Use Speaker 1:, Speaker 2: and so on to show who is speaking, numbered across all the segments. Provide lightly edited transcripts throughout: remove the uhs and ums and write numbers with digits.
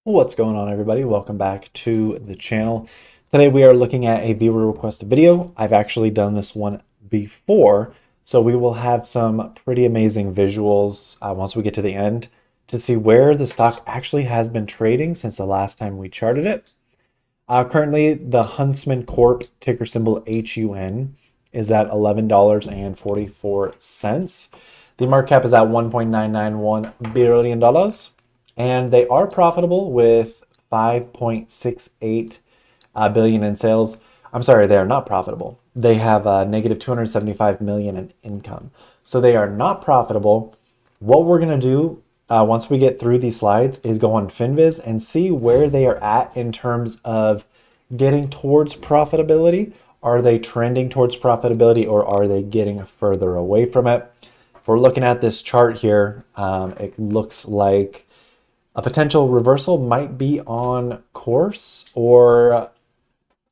Speaker 1: What's going on, everybody? Welcome back to the channel. Today we are looking at a viewer requested video. I've actually done this one before, so we will have some pretty amazing visuals once we get to the end to see where the stock actually has been trading since the last time we charted it. Currently, the Huntsman Corp, ticker symbol HUN, is at $11.44. The market cap is at $1.991 billion, and they are profitable with 5.68 billion in sales. I'm sorry, they are not profitable. They have negative 275 million in income. So they are not profitable. What we're going to do once we get through these slides is go on FinViz and see where they are at in terms of getting towards profitability. Are they trending towards profitability, or are they getting further away from it? If we're looking at this chart here, it looks like a potential reversal might be on course, or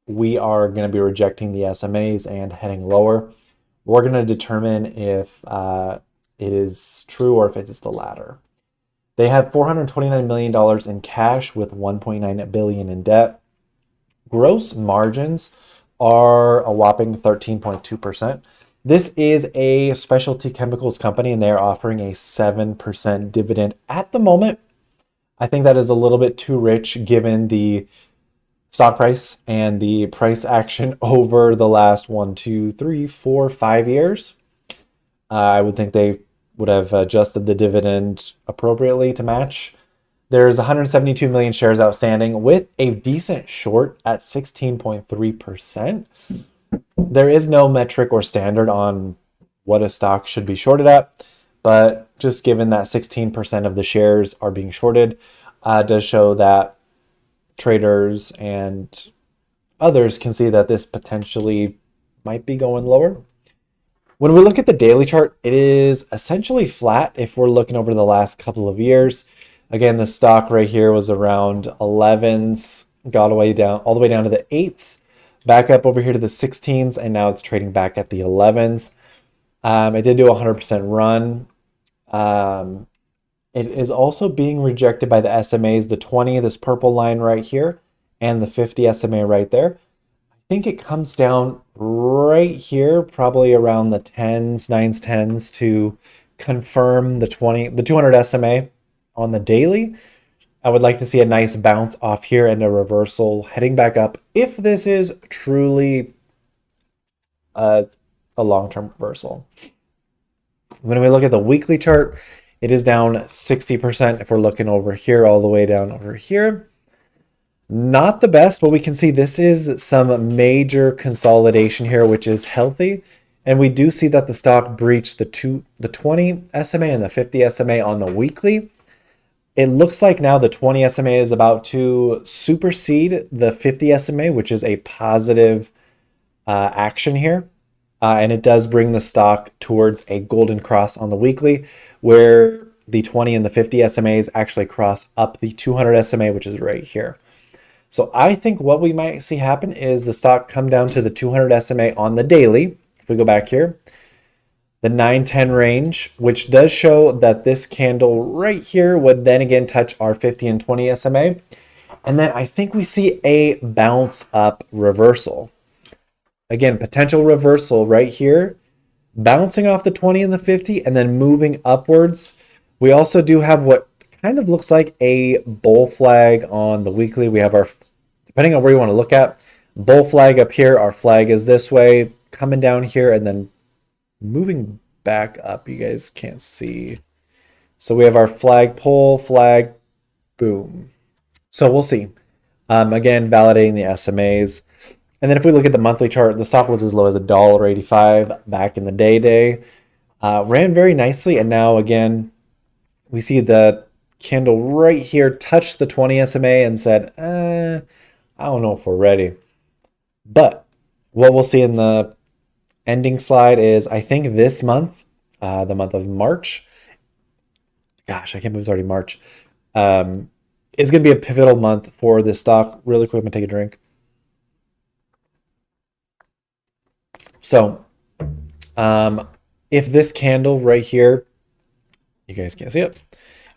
Speaker 1: we are going to be rejecting the SMAs and heading lower. We're going to determine if it is true or if it is the latter. They have $429 million in cash with 1.9 billion in debt. Gross margins are a whopping 13.2%. This is a specialty chemicals company, and they are offering a 7% dividend at the moment. I think that is a little bit too rich given the stock price and the price action over the last 1, 2, 3, 4, 5 years. I would think they would have adjusted the dividend appropriately to match. There's 172 million shares outstanding with a decent short at 16.3%. There is no metric or standard on what a stock should be shorted at, but just given that 16% of the shares are being shorted, does show that traders and others can see that this potentially might be going lower. When we look at the daily chart, it is essentially flat if we're looking over the last couple of years. Again, the stock right here was around 11s, got all the way down to the 8s, back up over here to the 16s, and now it's trading back at the 11s. It did do a 100% run. It is also being rejected by the SMAs, the 20, this purple line right here, and the 50 SMA right there. I think it comes down right here, probably around the 10s, 9s, 10s to confirm the 200 SMA on the daily. I would like to see a nice bounce off here and a reversal heading back up if this is truly a long-term reversal. When we look at the weekly chart, it is down 60% if we're looking over here, all the way down over here. Not the best, but we can see this is some major consolidation here, which is healthy. And we do see that the stock breached the 20 SMA and the 50 SMA on the weekly. It looks like now the 20 SMA is about to supersede the 50 SMA, which is a positive action here. And it does bring the stock towards a golden cross on the weekly, where the 20 and the 50 SMAs actually cross up the 200 SMA, which is right here. So I think what we might see happen is the stock come down to the 200 SMA on the daily. If we go back here, the 910 range, which does show that this candle right here would then again touch our 50 and 20 SMA. And then I think we see a bounce up reversal. Again, potential reversal right here, bouncing off the 20 and the 50 and then moving upwards. We also do have what kind of looks like a bull flag on the weekly. We have our, depending on where you want to look at, bull flag up here. Our flag is this way, coming down here and then moving back up. You guys can't see. So we have our flag, pull, flag, boom. So we'll see. Again, validating the SMAs. And then if we look at the monthly chart, the stock was as low as $1.85 back in the day. Ran very nicely, and now again, we see the candle right here touch the 20 SMA and said, I don't know if we're ready. But what we'll see in the ending slide is, I think this month, the month of March, gosh, I can't believe it's already March, is going to be a pivotal month for this stock. Really quick, I'm going to take a drink. So if this candle right here, you guys can't see it.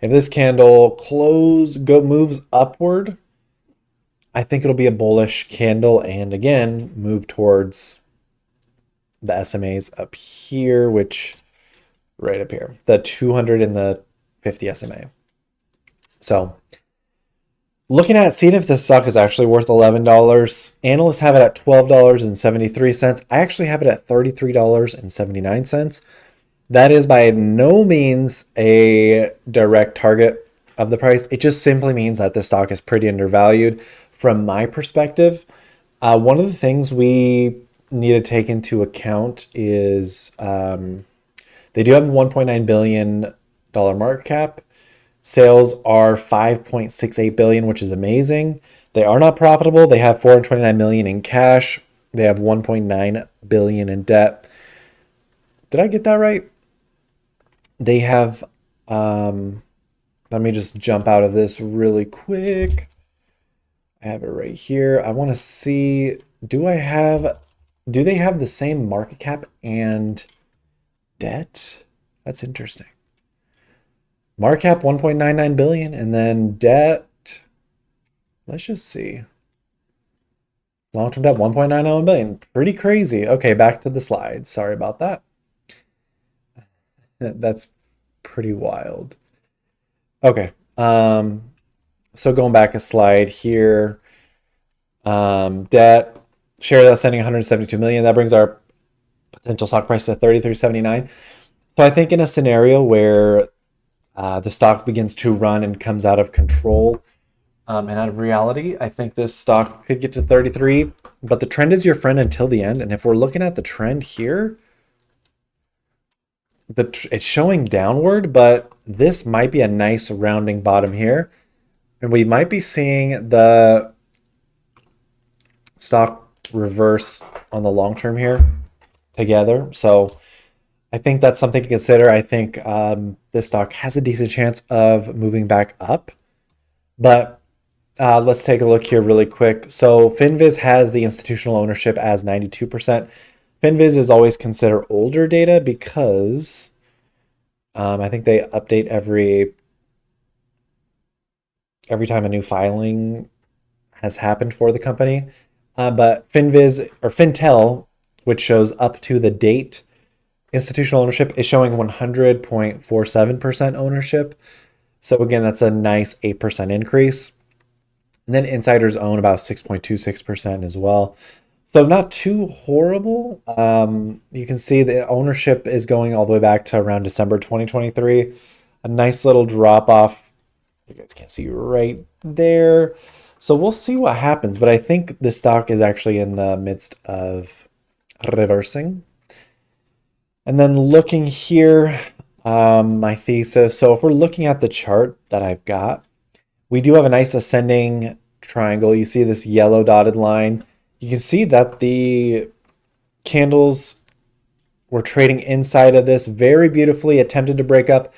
Speaker 1: If this candle moves upward, I think it'll be a bullish candle and again move towards the SMAs up here, which right up here, the 200 and the 50 SMA. So looking at seeing if this stock is actually worth $11. Analysts have it at $12.73. I actually have it at $33.79. That is by no means a direct target of the price. It just simply means that the stock is pretty undervalued from my perspective. One of the things we need to take into account is they do have a $1.9 billion market cap. Sales are $5.68 billion, which is amazing. They are not profitable. They have $429 million in cash. They have $1.9 billion in debt. Did I get that right? They have, let me just jump out of this really quick. I have it right here. I want to see, do they have the same market cap and debt? That's interesting. Market cap 1.99 billion and then debt, let's just see. Long-term debt 1.99 billion. Pretty crazy. Okay, back to the slides. Sorry about that. That's pretty wild. Okay. So going back a slide here. Debt, shares outstanding 172 million. That brings our potential stock price to 33.79. So I think in a scenario where the stock begins to run and comes out of control and out of reality, I think this stock could get to 33. But the trend is your friend until the end. And if we're looking at the trend here, it's showing downward, but this might be a nice rounding bottom here. And we might be seeing the stock reverse on the long term here together. So I think that's something to consider. I think this stock has a decent chance of moving back up. But let's take a look here really quick. So FinViz has the institutional ownership as 92%. FinViz is always considered older data because I think they update every time a new filing has happened for the company. But FinViz or Fintel, which shows up to the date institutional ownership, is showing 100.47% ownership. So again, that's a nice 8% increase. And then insiders own about 6.26% as well. So not too horrible. You can see the ownership is going all the way back to around December 2023. A nice little drop off. You guys can't see right there. So we'll see what happens. But I think the stock is actually in the midst of reversing. And then looking here, my thesis. So if we're looking at the chart that I've got, we do have a nice ascending triangle. You see this yellow dotted line. You can see that the candles were trading inside of this very beautifully, attempted to break up.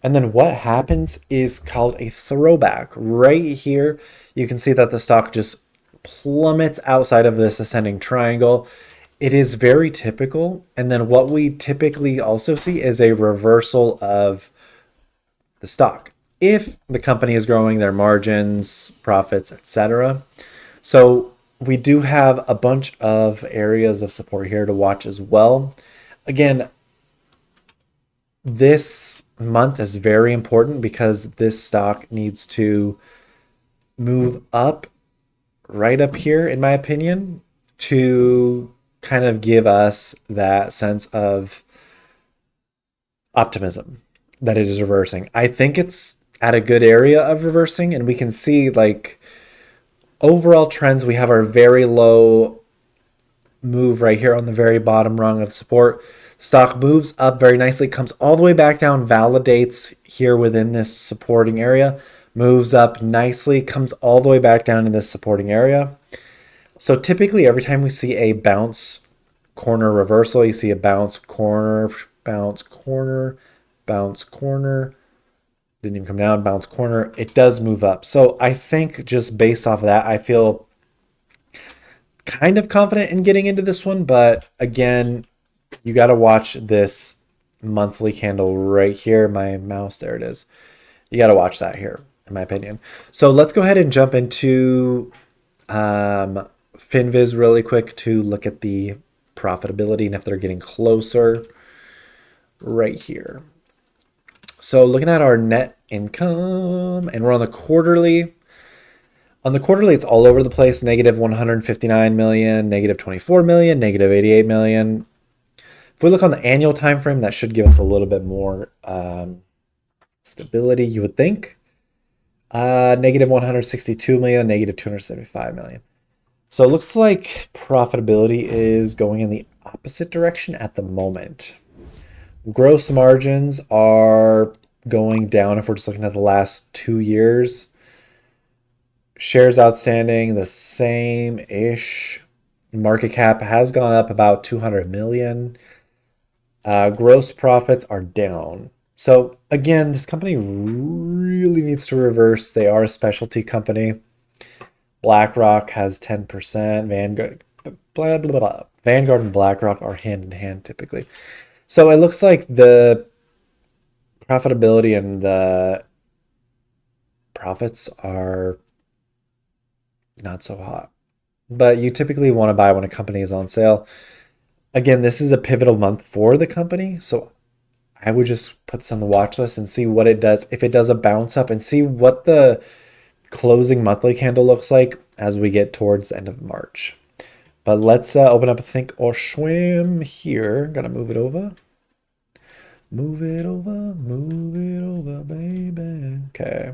Speaker 1: And then what happens is called a throwback. Right here, you can see that the stock just plummets outside of this ascending triangle. It is very typical. And then what we typically also see is a reversal of the stock if the company is growing their margins, profits, etc. So we do have a bunch of areas of support here to watch as well. Again, this month is very important because this stock needs to move up right up here, in my opinion, to kind of give us that sense of optimism that it is reversing. I think it's at a good area of reversing, and we can see like overall trends. We have our very low move right here on the very bottom rung of support. Stock moves up very nicely, comes all the way back down, validates here within this supporting area, moves up nicely, comes all the way back down in this supporting area. So typically every time we see a bounce corner reversal, you see a bounce corner, bounce corner, bounce corner, didn't even come down, bounce corner, it does move up. So I think just based off of that, I feel kind of confident in getting into this one. But again, you got to watch this monthly candle right here. My mouse, there it is. You got to watch that here, in my opinion. So let's go ahead and jump into FinViz really quick to look at the profitability and if they're getting closer right here. So looking at our net income, and we're on the quarterly. On the quarterly, it's all over the place. Negative 159 million, negative 24 million, negative 88 million. If we look on the annual time frame, that should give us a little bit more stability, you would think. Negative 162 million, negative 275 million. So it looks like profitability is going in the opposite direction at the moment. Gross margins are going down if we're just looking at the last 2 years. Shares outstanding, the same-ish. Market cap has gone up about 200 million. Gross profits are down. So again, this company really needs to reverse. They are a specialty company. BlackRock has 10%. Vanguard, blah, blah, blah. Vanguard and BlackRock are hand in hand typically. So it looks like the profitability and the profits are not so hot. But you typically want to buy when a company is on sale. Again, this is a pivotal month for the company, so I would just put this on the watch list and see what it does. If it does a bounce up, and see what the closing monthly candle looks like as we get towards the end of March. But let's open up a Think or Swim here. Gotta move it over. Move it over, baby. Okay.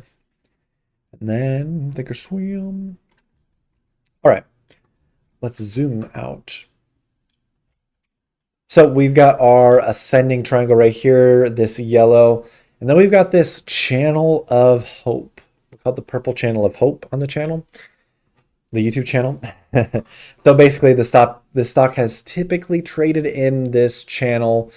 Speaker 1: And then Think or Swim. All right. Let's zoom out. So we've got our ascending triangle right here, this yellow. And then we've got this channel of hope. We call it the purple channel of hope on the channel, the YouTube channel. So basically the stock has typically traded in this channel.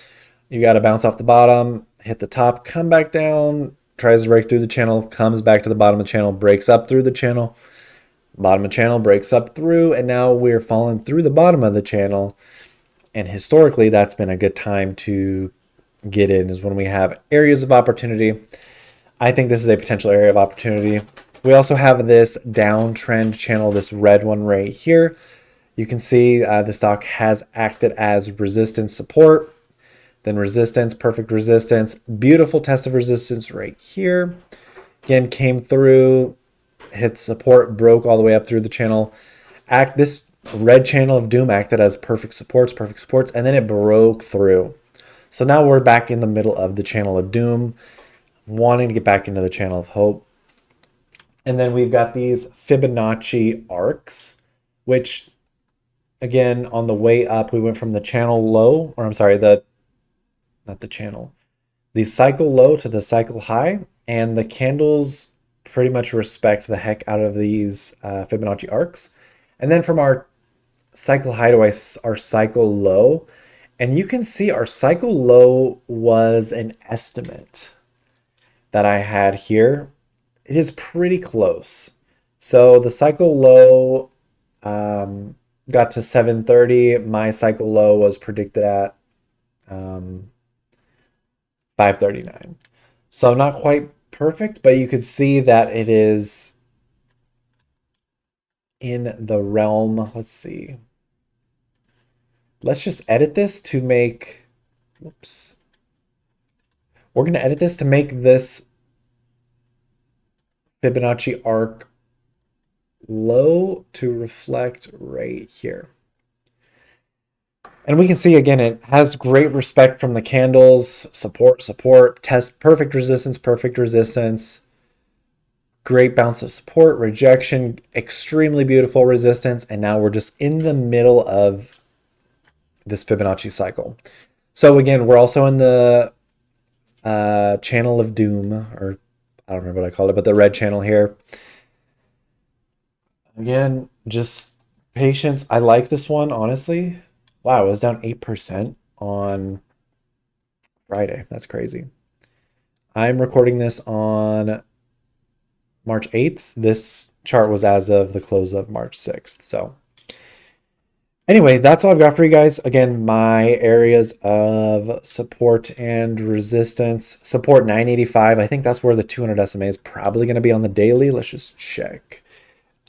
Speaker 1: You got to bounce off the bottom, hit the top, come back down, tries to break through the channel, comes back to the bottom of the channel, breaks up through the channel, bottom of the channel, breaks up through, and now we're falling through the bottom of the channel. And historically, that's been a good time to get in, is when we have areas of opportunity. I think this is a potential area of opportunity. We also have this downtrend channel, this red one right here. You can see the stock has acted as resistance support, then resistance, perfect resistance, beautiful test of resistance right here. Again, came through, hit support, broke all the way up through the channel. This red channel of doom acted as perfect supports, and then it broke through. So now we're back in the middle of the channel of doom, wanting to get back into the channel of hope. And then we've got these Fibonacci arcs, which again, on the way up, we went from the channel low, or I'm sorry, the cycle low to the cycle high, and the candles pretty much respect the heck out of these Fibonacci arcs. And then from our cycle high to our cycle low, and you can see our cycle low was an estimate that I had here. It is pretty close. So the cycle low got to 730. My cycle low was predicted at 539. So not quite perfect, but you could see that it is in the realm. Let's see. Let's just edit this to make, whoops. We're going to edit this to make this Fibonacci arc low to reflect right here. And we can see again, it has great respect from the candles, support, test, perfect resistance, great bounce of support, rejection, extremely beautiful resistance. And now we're just in the middle of this Fibonacci cycle. So again, we're also in the channel of doom, or I don't remember what I called it, but the red channel here. Again, just patience. I like this one, honestly. Wow, it was down 8% on Friday. That's crazy. I'm recording this on March 8th. This chart was as of the close of March 6th. So Anyway, that's all I've got for you guys. Again, my areas of support and resistance. Support 985. I think that's where the 200 SMA is probably going to be on the daily. Let's just check.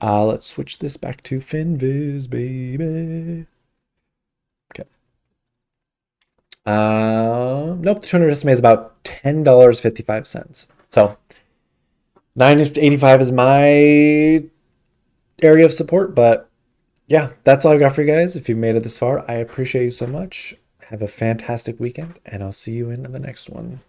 Speaker 1: Let's switch this back to FinViz, baby. Okay. Nope, the 200 SMA is about $10.55. So 985 is my area of support, but yeah, that's all I've got for you guys. If you made it this far, I appreciate you so much. Have a fantastic weekend, and I'll see you in the next one.